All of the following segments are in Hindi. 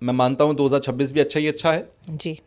मैं मानता हूँ 2026 भी अच्छा ही अच्छा है। जी,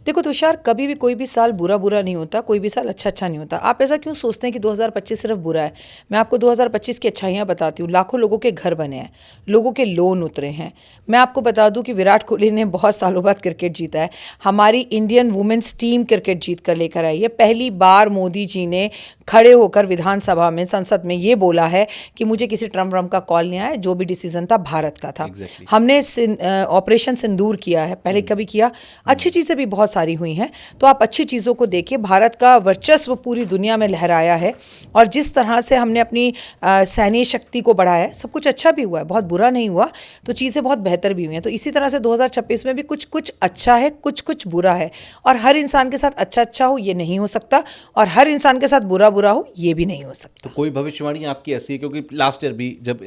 देखो तुषार, कभी भी कोई भी साल बुरा बुरा नहीं होता, कोई भी साल अच्छा अच्छा नहीं होता। आप ऐसा क्यों सोचते हैं कि 2025 सिर्फ बुरा है? मैं आपको 2025 की अच्छाइयाँ बताती हूँ। लाखों लोगों के घर बने हैं, लोगों के लोन उतरे हैं। मैं आपको बता दूं कि विराट कोहली ने बहुत सालों बाद क्रिकेट जीता है। हमारी इंडियन वुमेन्स टीम क्रिकेट जीत कर लेकर आई है। पहली बार मोदी जी ने खड़े होकर विधानसभा में, संसद में ये बोला है कि मुझे किसी ट्रम्प व्रम्प का कॉल नहीं आया, जो भी डिसीजन था भारत का था। एग्जैक्टली। हमने ऑपरेशन सिंदूर किया है, पहले कभी किया। अच्छी चीज़ें भी बहुत सारी हुई हैं, तो आप अच्छी चीज़ों को देखिए। भारत का वर्चस्व पूरी दुनिया में लहराया है, और जिस तरह से हमने अपनी सैन्य शक्ति को बढ़ाया है, सब कुछ अच्छा भी हुआ है, बहुत बुरा नहीं हुआ। तो चीज़ें बहुत बेहतर भी हुई हैं। तो इसी तरह से 2026 में भी कुछ कुछ अच्छा है, कुछ कुछ बुरा है। और हर इंसान के साथ अच्छा अच्छा हो ये नहीं हो सकता, और हर इंसान के साथ बुरा बुरा हो ये भी नहीं हो सकता। तो कोई भविष्यवाणी आपकी ऐसी है, क्योंकि लास्ट ईयर भी जब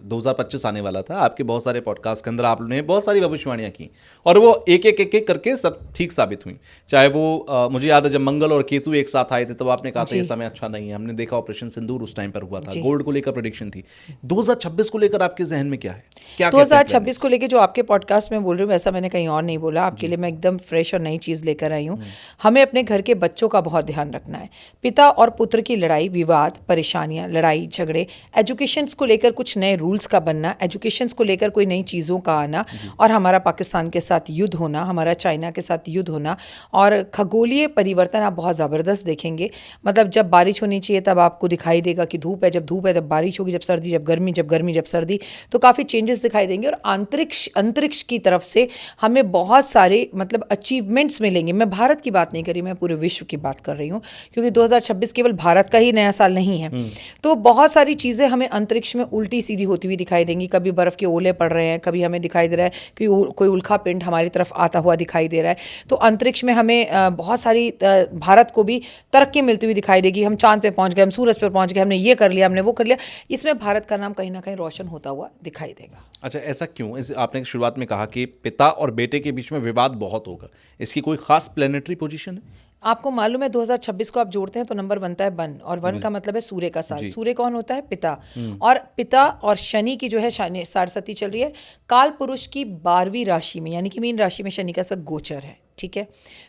2025 आने वाला था, आपके बहुत सारे पॉडकास्ट के अंदर आपने बहुत सारी भविष्यवाणियां की, और वो एक एक एक एक करके सब ठीक साबित हुई। चाहे वो मुझे याद है जब मंगल और केतु एक साथ आए थे, तब आपने कहा था ये जी समय अच्छा नहीं है। हमने देखा ऑपरेशन सिंदूर उस टाइम पर हुआ था, जी। गोल्ड को लेकर प्रेडिक्शन थी। 2026 को लेकर आपके जहन में क्या है, क्या कहते हैं 2026 को प्लैनेट्स? लेके जो आपके पॉडकास्ट में बोल रही हूँ, वैसा मैंने कहीं और नहीं बोला। आपके लिए मैं एकदम फ्रेश और नई चीज़ लेकर आई हूँ। हमें अपने घर के बच्चों का बहुत ध्यान रखना है। पिता और पुत्र की लड़ाई, विवाद, परेशानियाँ, लड़ाई झगड़े, एजुकेशंस को लेकर कुछ नए रूल्स का बनना, एजुकेशंस को लेकर कोई नई चीज़ों का आना, और हमारा पाकिस्तान के साथ युद्ध होना, हमारा चाइना के साथ युद्ध होना, और खगोलीय परिवर्तन आप बहुत ज़बरदस्त देखेंगे। मतलब जब बारिश होनी चाहिए तब आपको दिखाई देगा कि धूप है, जब धूप है तब बारिश होगी, जब सर्दी जब गर्मी, जब गर्मी जब सर्दी। तो काफ़ी चेंजेस दिखाई देंगे। और अंतरिक्ष की तरफ से हमें बहुत सारे मतलब अचीवमेंट्स मिलेंगे। मैं भारत की बात नहीं कर रही, मैं पूरे विश्व की बात कर रही हूँ, क्योंकि 2026 केवल भारत का ही नया साल नहीं है। तो बहुत सारी चीज़ें हमें अंतरिक्ष में उल्टी सीधी होती हुई दिखाई देंगी। कभी बर्फ़ के ओले पड़ रहे हैं, कभी हमें दिखाई दे रहा है कि कोई उल्का पिंड हमारी तरफ आता हुआ दिखाई दे रहा है। तो अंतरिक्ष में हमें बहुत सारी भारत को भी तरक्की मिलती हुई दिखाई देगी। हम चांद पे पहुंच गए, हम सूरज पे पहुंच गए, हमने ये कर लिया, हमने वो कर लिया। इसमें भारत का नाम कहीं ना कहीं रोशन होता हुआ दिखाई देगा। अच्छा, ऐसा क्यों? आपने शुरुआत में कहा कि पिता और बेटे के बीच में विवाद बहुत होगा, इसकी कोई खास प्लेनेटरी पोजीशन है? आपको मालूम है 2026 को आप जोड़ते हैं तो नंबर बनता है वन, और वन का मतलब है सूर्य का साल। जी। सूर्य कौन होता है? पिता। और पिता और शनि की जो है साढ़े चल रही है। काल पुरुष की 12वीं राशि में, यानी कि मीन राशि में शनि का इस वक्त गोचर है। ठीक है,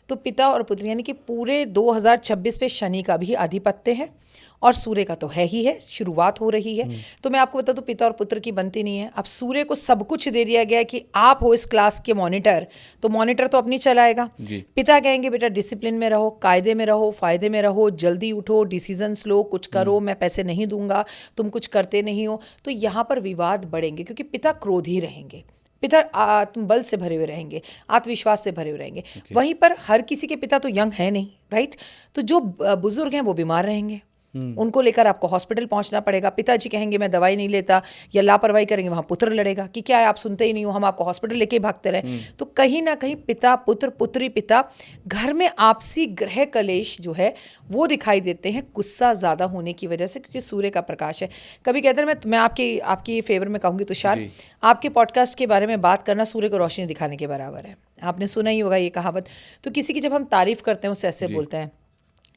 तो पिता और पुत्र, यानी कि पूरे 2026 पे शनि का भी आधिपत्य है, और सूर्य का तो है ही है, शुरुआत हो रही है। तो मैं आपको बता दूं, पिता और पुत्र की बनती नहीं है। अब सूर्य को सब कुछ दे दिया गया है कि आप हो इस क्लास के मॉनिटर, तो मॉनिटर तो अपनी चलाएगा। जी। पिता कहेंगे बेटा डिसिप्लिन में रहो, कायदे में रहो, फायदे में रहो, जल्दी उठो, डिसीजंस लो, कुछ करो, मैं पैसे नहीं दूंगा, तुम कुछ करते नहीं हो। तो यहाँ पर विवाद बढ़ेंगे, क्योंकि पिता क्रोधी रहेंगे, पिता आत्मबल से भरे हुए रहेंगे, आत्मविश्वास से भरे हुए रहेंगे। वहीं पर हर किसी के पिता तो यंग है नहीं, राइट? तो जो बुजुर्ग हैं वो बीमार रहेंगे, उनको लेकर आपको हॉस्पिटल पहुंचना पड़ेगा। पिताजी कहेंगे मैं दवाई नहीं लेता, या लापरवाही करेंगे, वहां पुत्र लड़ेगा कि क्या है आप सुनते ही नहीं हो, हम आपको हॉस्पिटल लेके ही भागते रहे। तो कहीं ना कहीं पिता पुत्र, पुत्री पिता, घर में आपसी ग्रह कलेश जो है वो दिखाई देते हैं, गुस्सा ज़्यादा होने की वजह से, क्योंकि सूर्य का प्रकाश है। कभी कहते हैं, मैं आपकी फेवर में कहूँगी तुषार, जी। आपके पॉडकास्ट के बारे में बात करना सूर्य को रोशनी दिखाने के बराबर है। आपने सुना ही होगा ये कहावत। तो किसी की जब हम तारीफ करते हैं उससे ऐसे जी। बोलते हैं,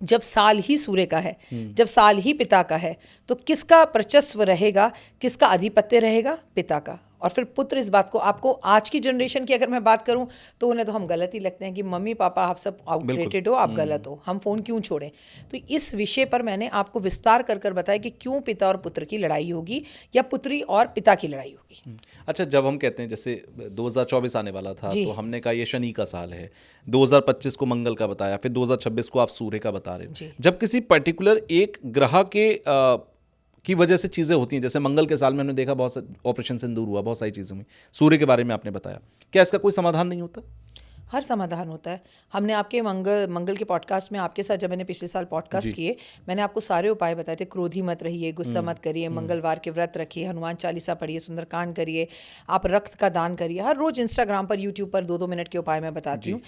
जब साल ही सूर्य का है, जब साल ही पिता का है, तो किसका वर्चस्व रहेगा, किसका आधिपत्य रहेगा? पिता का। और फिर पुत्र, इस बात को आपको आज की जनरेशन की अगर मैं बात करूं तो उन्हें तो हम गलत ही लगते हैं कि मम्मी पापा आप सब बिल्कुल। आउटडेटेड हो, आप गलत हो, हम फ़ोन क्यों छोड़ें। तो इस विषय पर मैंने आपको विस्तार कर बताया कि क्यों पिता और पुत्र की लड़ाई होगी, या पुत्री और पिता की लड़ाई होगी। अच्छा, जब हम कहते हैं जैसे 2024 आने वाला था, जी तो हमने कहा ये शनि का साल है, 2025 को मंगल का बताया, फिर 2026 को आप सूर्य का बता रहे जी। हो। जब किसी पर्टिकुलर एक ग्रह के की वजह से चीज़ें होती हैं, जैसे मंगल के साल में हमने देखा बहुत सा ऑपरेशन सिंदूर हुआ, बहुत सारी चीज़ें हुई, सूर्य के बारे में आपने बताया, क्या इसका कोई समाधान नहीं होता? हर समाधान होता है। हमने आपके मंगल के पॉडकास्ट में आपके साथ, जब मैंने पिछले साल पॉडकास्ट जी। किए, मैंने आपको सारे उपाय बताए थे। क्रोधी मत रहिए, गुस्सा मत करिए, मंगलवार के व्रत रखिए, हनुमान चालीसा पढ़िए, सुंदरकांड करिए, आप रक्त का दान करिए। हर रोज इंस्टाग्राम पर, यूट्यूब पर 2-2 मिनट के उपाय मैं बताती हूँ।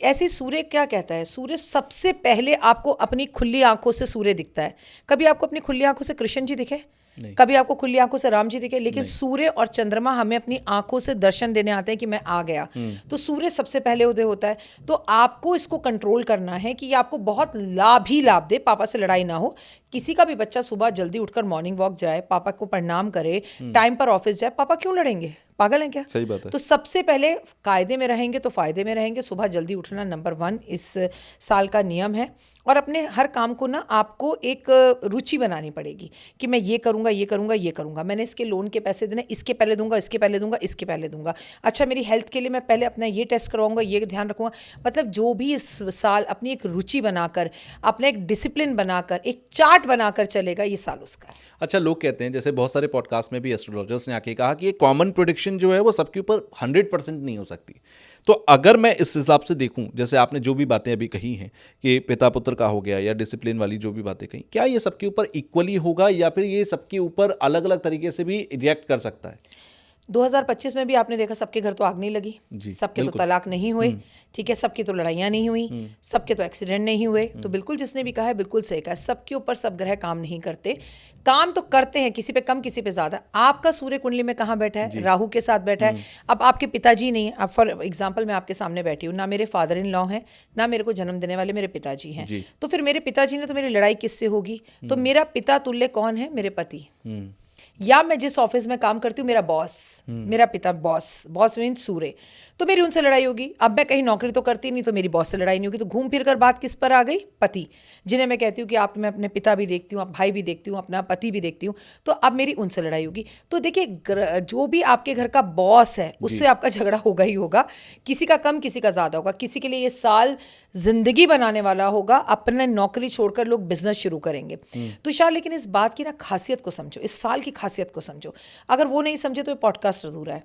ऐसे सूर्य क्या कहता है? सूर्य सबसे पहले आपको अपनी खुली आंखों से सूर्य दिखता है। कभी आपको अपनी खुली आंखों से कृष्ण जी दिखे? नहीं। कभी आपको खुली आंखों से राम जी दिखे? लेकिन सूर्य और चंद्रमा हमें अपनी आंखों से दर्शन देने आते हैं कि मैं आ गया। तो सूर्य सबसे पहले उदय होता है। तो आपको इसको कंट्रोल करना है कि ये आपको बहुत लाभ ही लाभ दे, पापा से लड़ाई ना हो। किसी का भी बच्चा सुबह जल्दी उठकर मॉर्निंग वॉक जाए, पापा को प्रणाम करे, टाइम पर ऑफिस जाए, पापा क्यों लड़ेंगे? पागल हैं क्या? सही बात है। तो सबसे पहले कायदे में रहेंगे तो फायदे में रहेंगे। सुबह जल्दी उठना नंबर 1 इस साल का नियम है। और अपने हर काम को ना आपको एक रुचि बनानी पड़ेगी कि मैं ये करूँगा, ये करूँगा, ये करूँगा, मैंने इसके लोन के पैसे देने, इसके पहले दूंगा, इसके पहले दूंगा, इसके पहले दूंगा, अच्छा मेरी हेल्थ के लिए मैं पहले अपना ये टेस्ट करवाऊंगा, ये ध्यान रखूंगा। मतलब जो भी इस साल अपनी एक रुचि बनाकर, अपना एक डिसिप्लिन बनाकर, एक चार्ट बनाकर चलेगा, ये साल उसका है। अच्छा, लोग कहते हैं, जैसे बहुत सारे पॉडकास्ट में भी एस्ट्रोलॉजर्स ने आके कहा कि ये कॉमन प्रेडिक्शन जो है वो सबके ऊपर 100% नहीं हो सकती। तो अगर मैं इस हिसाब से देखूं, जैसे आपने जो भी बातें अभी कही हैं कि पिता पुत्र का हो गया या डिसिप्लिन वाली जो भी बातें कही, क्या ये सबके ऊपर इक्वली होगा या फिर ये सबके ऊपर अलग अलग तरीके से भी रिएक्ट कर सकता है? 2025 में भी आपने देखा सबके घर तो आग नहीं लगी, जी, सबके तो बिल्कुल। तलाक नहीं हुए, ठीक है, सबकी तो लड़ाइयाँ नहीं हुई, सबके तो एक्सीडेंट नहीं हुए। तो बिल्कुल जिसने भी कहा है बिल्कुल सही कहा है। सबके ऊपर सब ग्रह काम नहीं करते, काम तो करते हैं, किसी पे कम किसी पे ज्यादा। आपका सूर्य कुंडली में कहाँ बैठा है? राहु के साथ बैठा है। अब आपके पिताजी नहीं है, अब फॉर एग्जाम्पल मैं आपके सामने बैठी हूँ, ना मेरे फादर इन लॉ हैं, ना मेरे को जन्म देने वाले मेरे पिताजी हैं। तो फिर मेरे पिताजी ने तो मेरी लड़ाई किससे होगी? तो मेरा पिता तुल्य कौन है? मेरे पति। या मैं जिस ऑफिस में काम करती हूँ, मेरा बॉस, मेरा पिता बॉस, बॉस मीन सूर्य, तो मेरी उनसे लड़ाई होगी। अब मैं कहीं नौकरी तो करती नहीं, तो मेरी बॉस से लड़ाई नहीं होगी। तो घूम फिर कर बात किस पर आ गई? पति, जिन्हें मैं कहती हूँ कि आप, मैं अपने पिता भी देखती हूँ, आप भाई भी देखती हूँ, अपना पति भी देखती हूँ, तो अब मेरी उनसे लड़ाई होगी। तो देखिए, जो भी आपके घर का बॉस है उससे आपका झगड़ा होगा ही होगा। किसी का कम, किसी का ज्यादा होगा। किसी के लिए ये साल जिंदगी बनाने वाला होगा, अपने नौकरी छोड़कर लोग बिजनेस शुरू करेंगे। तुषार, लेकिन इस बात की ना खासियत को समझो, इस साल की खासियत को समझो। अगर वो नहीं समझे तो ये पॉडकास्ट अधूरा है।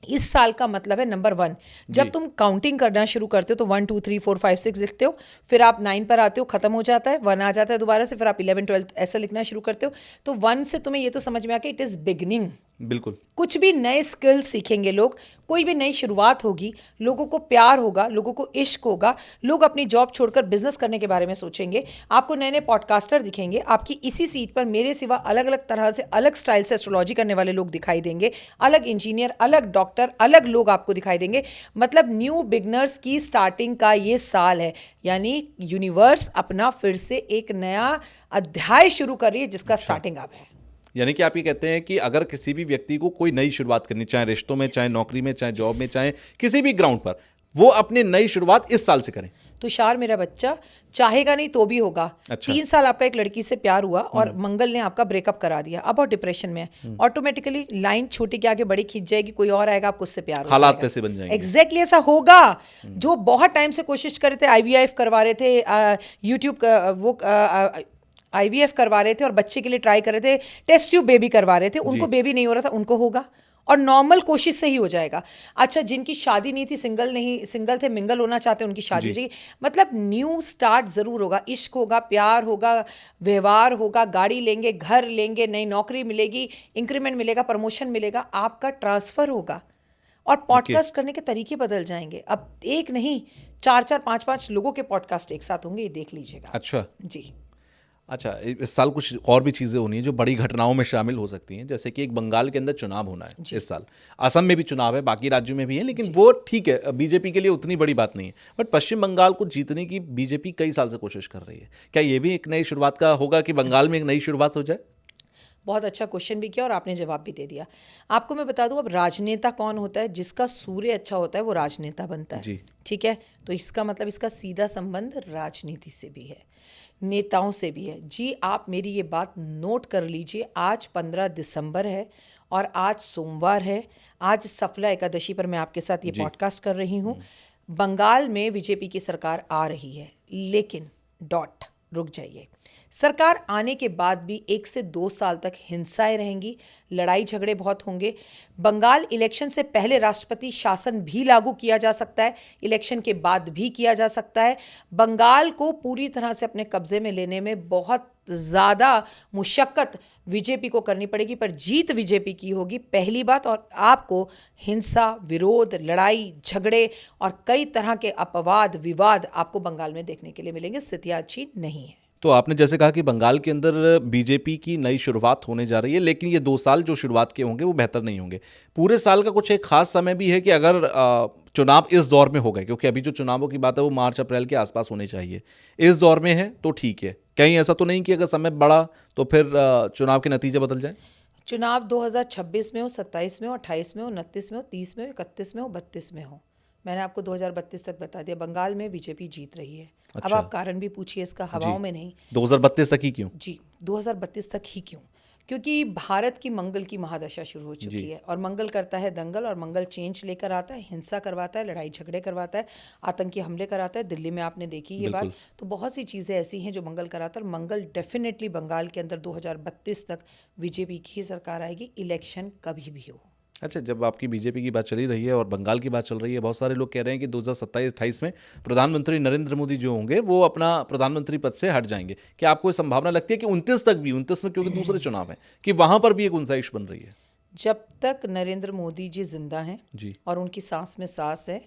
इस साल का मतलब है नंबर 1, जब तुम काउंटिंग करना शुरू करते हो तो 1 2 3 4 5 6 लिखते हो, फिर आप 9 पर आते हो, खत्म हो जाता है, 1 आ जाता है दोबारा से, फिर आप 11 12 ऐसा लिखना शुरू करते हो। तो 1 से तुम्हें ये तो समझ में आ गया, इट इज बिगनिंग। बिल्कुल। कुछ भी नए स्किल सीखेंगे लोग, कोई भी नई शुरुआत होगी, लोगों को प्यार होगा, लोगों को इश्क होगा, लोग अपनी जॉब छोड़कर बिजनेस करने के बारे में सोचेंगे। आपको नए नए पॉडकास्टर दिखेंगे, आपकी इसी सीट पर मेरे सिवा अलग अलग तरह से, अलग स्टाइल से एस्ट्रोलॉजी करने वाले लोग दिखाई देंगे, अलग इंजीनियर, अलग डॉक्टर, अलग लोग आपको दिखाई देंगे। मतलब न्यू बिगनर्स की स्टार्टिंग का ये साल है, यानी यूनिवर्स अपना फिर से एक नया अध्याय शुरू कर रही है, जिसका स्टार्टिंग अब है। यानी कि आप ये कहते हैं कि अगर किसी भी व्यक्ति को कोई नई शुरुआत करनी, चाहे रिश्तों में, चाहे नौकरी में, चाहे जॉब में, चाहे किसी भी ग्राउंड पर, वो अपनी नई शुरुआत इस साल से करें। तुषार, मेरा बच्चा चाहेगा नहीं तो भी होगा। अच्छा। 3 साल आपका एक लड़की से प्यार हुआ और मंगल ने आपका ब्रेकअप करा दिया, अब और डिप्रेशन में है। ऑटोमेटिकली लाइन छोटी के आगे बड़ी खींच जाएगी, कोई और आएगा, आपको उससे प्यार हो हालात जाएगा। वैसे बन जाएंगे। एग्जैक्टली ऐसा होगा। जो बहुत टाइम से कोशिश कर रहे थे, IVF करवा रहे थे, यूट्यूब वो IVF करवा रहे थे और बच्चे के लिए ट्राई कर रहे थे, टेस्ट ट्यूब बेबी करवा रहे थे, उनको बेबी नहीं हो रहा था, उनको होगा, और नॉर्मल कोशिश से ही हो जाएगा। अच्छा, जिनकी शादी नहीं थी, सिंगल थे, मिंगल होना चाहते हैं, उनकी शादी हो जाएगी। मतलब न्यू स्टार्ट जरूर होगा, इश्क होगा, प्यार होगा, व्यवहार होगा, गाड़ी लेंगे, घर लेंगे, नई नौकरी मिलेगी, इंक्रीमेंट मिलेगा, प्रमोशन मिलेगा, आपका ट्रांसफर होगा, और पॉडकास्ट करने के तरीके बदल जाएंगे। अब एक नहीं, 4 5 5 लोगों के पॉडकास्ट एक साथ होंगे, ये देख लीजिएगा। अच्छा जी। अच्छा, इस साल कुछ और भी चीज़ें होनी है जो बड़ी घटनाओं में शामिल हो सकती हैं, जैसे कि एक बंगाल के अंदर चुनाव होना है इस साल। असम में भी चुनाव है, बाकी राज्यों में भी है, लेकिन वो ठीक है, बीजेपी के लिए उतनी बड़ी बात नहीं है। बट पश्चिम बंगाल को जीतने की बीजेपी कई साल से कोशिश कर रही है। क्या ये भी एक नई शुरुआत का होगा कि बंगाल में एक नई शुरुआत हो जाए? बहुत अच्छा क्वेश्चन भी किया और आपने जवाब भी दे दिया। आपको मैं बता दूं, अब राजनेता कौन होता है? जिसका सूर्य अच्छा होता है वो राजनेता बनता है। जी। ठीक है, तो इसका मतलब इसका सीधा संबंध राजनीति से भी है, नेताओं से भी है। जी, आप मेरी ये बात नोट कर लीजिए। आज 15 दिसंबर है और आज सोमवार है। आज सफला एकादशी पर मैं आपके साथ ये पॉडकास्ट कर रही हूँ। बंगाल में बीजेपी की सरकार आ रही है, लेकिन रुक जाइए। सरकार आने के बाद भी 1 से 2 साल तक हिंसाएं रहेंगी, लड़ाई झगड़े बहुत होंगे। बंगाल इलेक्शन से पहले राष्ट्रपति शासन भी लागू किया जा सकता है, इलेक्शन के बाद भी किया जा सकता है। बंगाल को पूरी तरह से अपने कब्जे में लेने में बहुत ज़्यादा मुशक्कत बीजेपी को करनी पड़ेगी, पर जीत बीजेपी की होगी, पहली बात। और आपको हिंसा, विरोध, लड़ाई झगड़े और कई तरह के अपवाद विवाद आपको बंगाल में देखने के लिए मिलेंगे। स्थितियाँ अच्छी नहीं है। तो आपने जैसे कहा कि बंगाल के अंदर बीजेपी की नई शुरुआत होने जा रही है, लेकिन ये 2 साल जो शुरुआत के होंगे वो बेहतर नहीं होंगे। पूरे साल का कुछ एक खास समय भी है कि अगर चुनाव इस दौर में हो गए, क्योंकि अभी जो चुनावों की बात है वो मार्च अप्रैल के आसपास होने चाहिए, इस दौर में है तो ठीक है। कहीं ऐसा तो नहीं कि अगर समय बढ़ा तो फिर चुनाव के नतीजे बदल जाए? चुनाव 2026 में हो, 27 में हो, 28 में हो, 29 में हो, 30 में हो, 31 में हो, 32 में हो, मैंने आपको 2032 तक बता दिया, बंगाल में बीजेपी जीत रही है। अब अच्छा। आप कारण भी पूछिए इसका, हवाओं में नहीं। 2032 तक ही क्यों? जी, 2032 तक ही क्यों? क्योंकि भारत की मंगल की महादशा शुरू हो चुकी है, और मंगल करता है दंगल, और मंगल चेंज लेकर आता है, हिंसा करवाता है, लड़ाई झगड़े करवाता है, आतंकी हमले कराता है। दिल्ली में आपने देखी ये बात। तो बहुत सी चीज़ें ऐसी हैं जो मंगल कराता है, और मंगल डेफिनेटली बंगाल के अंदर 2032 तक बीजेपी की ही सरकार आएगी, इलेक्शन कभी भी हो। अच्छा, जब आपकी बीजेपी की बात चली रही है और बंगाल की बात चल रही है, बहुत सारे लोग कह रहे हैं कि 2027-28 में प्रधानमंत्री नरेंद्र मोदी जो होंगे वो अपना प्रधानमंत्री पद से हट जाएंगे। क्या आपको ये संभावना लगती है कि 29 तक भी, 29 में क्योंकि दूसरे चुनाव हैं, कि वहां पर भी एक गुंजाइश बन रही है? जब तक नरेंद्र मोदी जी जिंदा हैं जी। और उनकी सांस में सांस है,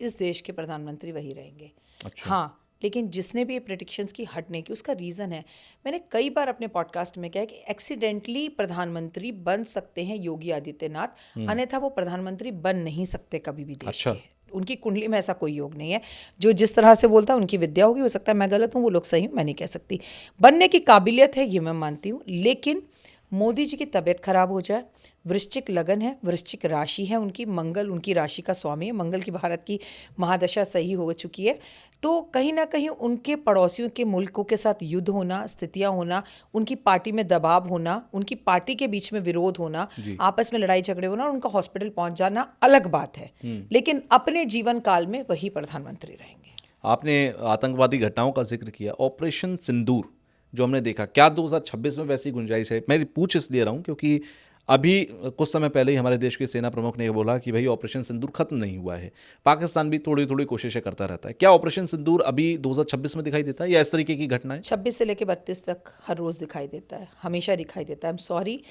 इस देश के प्रधानमंत्री वही रहेंगे। अच्छा। हाँ, लेकिन जिसने भी ये प्रेडिक्शंस की हटने की, उसका रीज़न है। मैंने कई बार अपने पॉडकास्ट में कहा कि एक्सीडेंटली प्रधानमंत्री बन सकते हैं योगी आदित्यनाथ, अन्यथा वो प्रधानमंत्री बन नहीं सकते कभी भी देश अच्छा। के। उनकी कुंडली में ऐसा कोई योग नहीं है। जो जिस तरह से बोलता है उनकी विद्या होगी, हो सकता है मैं गलत हूँ, वो लोग सही हूँ, मैं नहीं कह सकती। बनने की काबिलियत है, ये मैं मानती हूँ, लेकिन मोदी जी की तबीयत खराब हो जाए, वृश्चिक लगन है, वृश्चिक राशि है उनकी, मंगल उनकी राशि का स्वामी है, मंगल की भारत की महादशा सही हो चुकी है, तो कहीं ना कहीं उनके पड़ोसियों के मुल्कों के साथ युद्ध होना, स्थितियां होना, उनकी पार्टी में दबाव होना, उनकी पार्टी के बीच में विरोध होना, आपस में लड़ाई झगड़े होना, और उनका हॉस्पिटल पहुंच जाना अलग बात है, लेकिन अपने जीवन काल में वही प्रधानमंत्री रहेंगे। आपने आतंकवादी घटनाओं का जिक्र किया, ऑपरेशन सिंदूर जो हमने देखा, क्या 2026 में वैसी गुंजाइश है? मैं पूछ इसलिए रहा हूँ क्योंकि अभी कुछ समय पहले ही हमारे देश के सेना प्रमुख ने बोला कि भाई ऑपरेशन सिंदूर खत्म नहीं हुआ है, पाकिस्तान भी थोड़ी थोड़ी कोशिशें करता रहता है। क्या ऑपरेशन सिंदूर अभी 2026 में दिखाई देता है या इस तरीके की घटनाएं 26 से लेकर 32 तक हर रोज़ दिखाई देता है, हमेशा दिखाई देता है। आई एम सॉरी,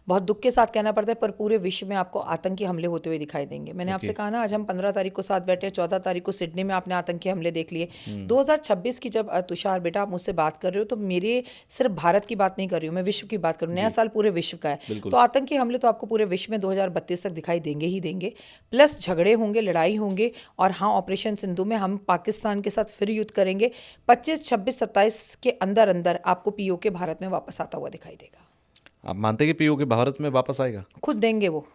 बहुत दुख के साथ कहना पड़ता है, पर पूरे विश्व में आपको आतंकी हमले होते हुए दिखाई देंगे। मैंने आपसे कहा ना, आज हम 15 तारीख को साथ बैठे हैं, 14 तारीख को सिडनी में आपने आतंकी हमले देख लिए। 2026 की जब तुषार बेटा आप मुझसे बात कर रहे हो, तो मेरे सिर्फ भारत की बात नहीं कर रही हूँ, मैं विश्व की बात कर रही हूँ। नया साल पूरे विश्व का है, तो आतंकी हमले तो आपको पूरे विश्व में 2032 तक दिखाई देंगे ही देंगे। प्लस झगड़े होंगे, लड़ाई होंगे, और हाँ, ऑपरेशन सिंधु में हम पाकिस्तान के साथ फिर युद्ध करेंगे। 25, 26, 27 के अंदर अंदर आपको पीओके भारत में वापस आता हुआ दिखाई देगा। आप मानते हैं कि पीओके भारत में वापस आएगा? खुद देंगे वो।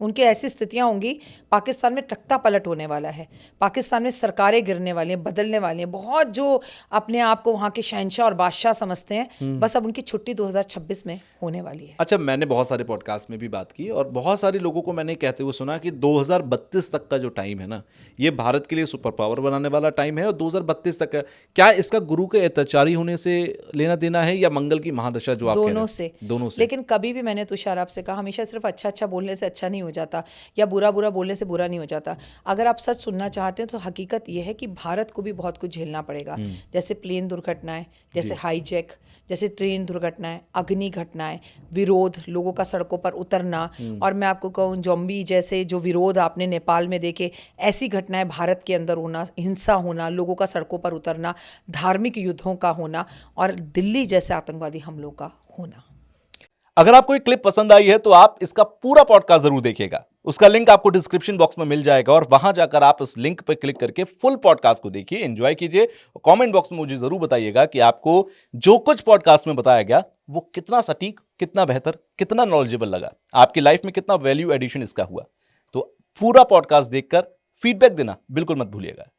उनकी ऐसी स्थितियां होंगी, पाकिस्तान में तख्ता पलट होने वाला है, पाकिस्तान में सरकारें गिरने वाली हैं, बदलने वाली हैं। बहुत जो अपने आप को वहाँ के शहंशाह और बादशाह समझते हैं, बस अब उनकी छुट्टी 2026 में होने वाली है। अच्छा, मैंने बहुत सारे पॉडकास्ट में भी बात की और बहुत सारे लोगों को मैंने कहते हुए सुना कि 2032 तक का जो टाइम है ना, ये भारत के लिए सुपर पावर बनाने वाला टाइम है। और 2032 तक का क्या इसका गुरु के अत्याचारी होने से लेना देना है या मंगल की महादशा जो आप कह रहे हैं? दोनों से। लेकिन कभी भी मैंने तुषार आपसे कहा, हमेशा सिर्फ अच्छा अच्छा बोलने से अच्छा नहीं हो जाता, या बुरा बुरा बोलने से बुरा नहीं हो जाता। अगर आप सच सुनना चाहते हैं तो हकीकत यह है कि भारत को भी बहुत कुछ झेलना पड़ेगा, जैसे प्लेन दुर्घटनाएं, जैसे हाईजैक, जैसे ट्रेन दुर्घटनाएं, अग्नि घटनाएं, विरोध, लोगों का सड़कों पर उतरना, और मैं आपको कहूँ ज़ॉम्बी जैसे जो विरोध आपने नेपाल में देखे, ऐसी घटनाएं भारत के अंदर होना, हिंसा होना, लोगों का सड़कों पर उतरना, धार्मिक युद्धों का होना, और दिल्ली जैसे आतंकवादी हमलों का होना। अगर आपको ये क्लिप पसंद आई है तो आप इसका पूरा पॉडकास्ट जरूर देखिएगा। उसका लिंक आपको डिस्क्रिप्शन बॉक्स में मिल जाएगा और वहां जाकर आप उस लिंक पर क्लिक करके फुल पॉडकास्ट को देखिए, एंजॉय कीजिए। कमेंट बॉक्स में मुझे जरूर बताइएगा कि आपको जो कुछ पॉडकास्ट में बताया गया वो कितना सटीक, कितना बेहतर, कितना नॉलेजेबल लगा, आपकी लाइफ में कितना वैल्यू एडिशन इसका हुआ। तो पूरा पॉडकास्ट देखकर फीडबैक देना बिल्कुल मत भूलिएगा।